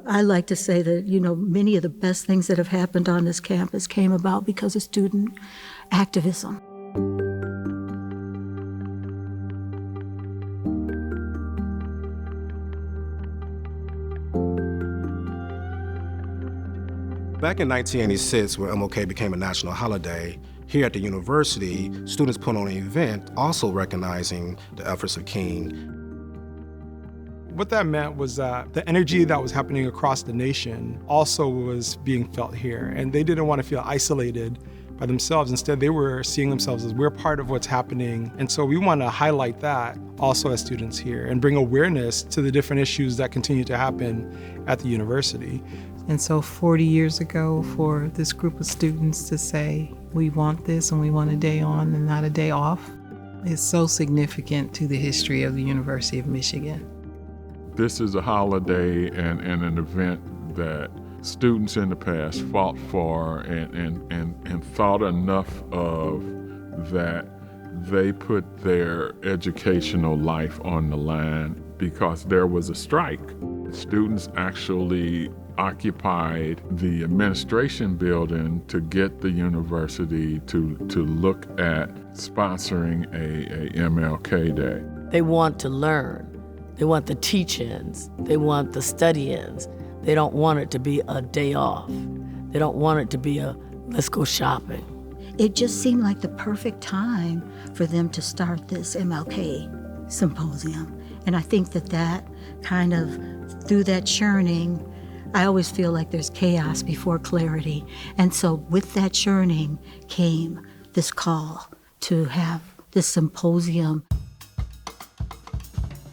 I like to say that, many of the best things that have happened on this campus came about because of student activism. Back in 1986, when MLK became a national holiday, here at the university, students put on an event also recognizing the efforts of King. What that meant was that the energy that was happening across the nation also was being felt here, and they didn't want to feel isolated by themselves. Instead, they were seeing themselves as we're part of what's happening, and so we want to highlight that also as students here and bring awareness to the different issues that continue to happen at the university. And so 40 years ago, for this group of students to say, we want this and we want a day on and not a day off, is so significant to the history of the University of Michigan. This is a holiday and an event that students in the past fought for and thought enough of that they put their educational life on the line because there was a strike. Students actually occupied the administration building to get the university to look at sponsoring a MLK Day. They want to learn. They want the teach-ins. They want the study-ins. They don't want it to be a day off. They don't want it to be a let's go shopping. It just seemed like the perfect time for them to start this MLK Symposium. And I think that kind of, through that churning, I always feel like there's chaos before clarity. And so with that churning came this call to have this symposium.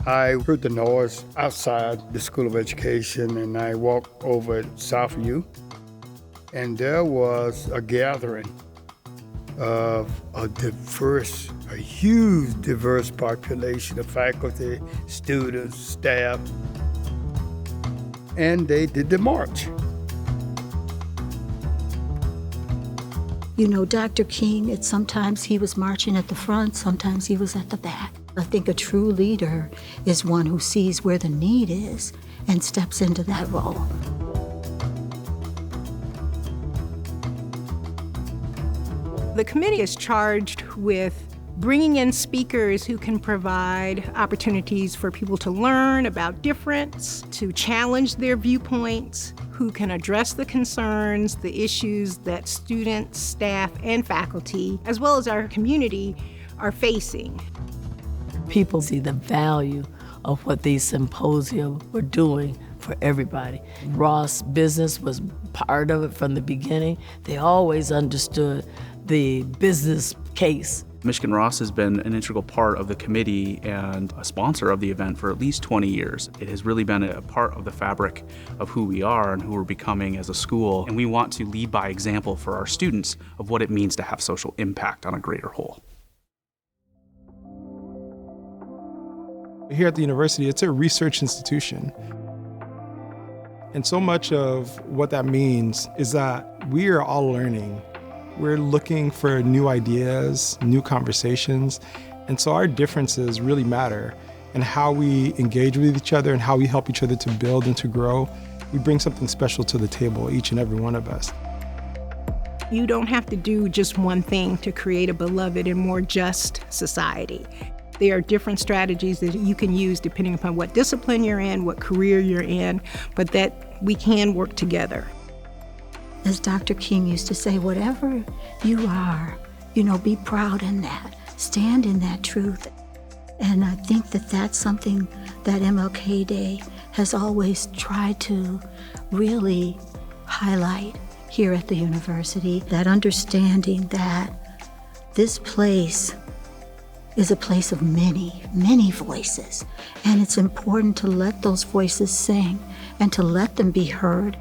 I heard the noise outside the School of Education, and I walked over at Southview, and there was a gathering of a huge diverse population of faculty, students, staff, and they did the march. Dr. King, sometimes he was marching at the front, sometimes he was at the back. I think a true leader is one who sees where the need is and steps into that role. The committee is charged with bringing in speakers who can provide opportunities for people to learn about difference, to challenge their viewpoints, who can address the concerns, the issues that students, staff, and faculty, as well as our community, are facing. People see the value of what these symposia were doing for everybody. Ross Business was part of it from the beginning. They always understood the business case. Michigan Ross has been an integral part of the committee and a sponsor of the event for at least 20 years. It has really been a part of the fabric of who we are and who we're becoming as a school, and we want to lead by example for our students of what it means to have social impact on a greater whole. Here at the university, it's a research institution. And so much of what that means is that we are all learning. We're looking for new ideas, new conversations, and so our differences really matter in how we engage with each other and how we help each other to build and to grow. We bring something special to the table, each and every one of us. You don't have to do just one thing to create a beloved and more just society. There are different strategies that you can use depending upon what discipline you're in, what career you're in, but that we can work together. As Dr. King used to say, whatever you are, be proud in that. Stand in that truth. And I think that that's something that MLK Day has always tried to really highlight here at the university, that understanding that this place is a place of many, many voices. And it's important to let those voices sing and to let them be heard.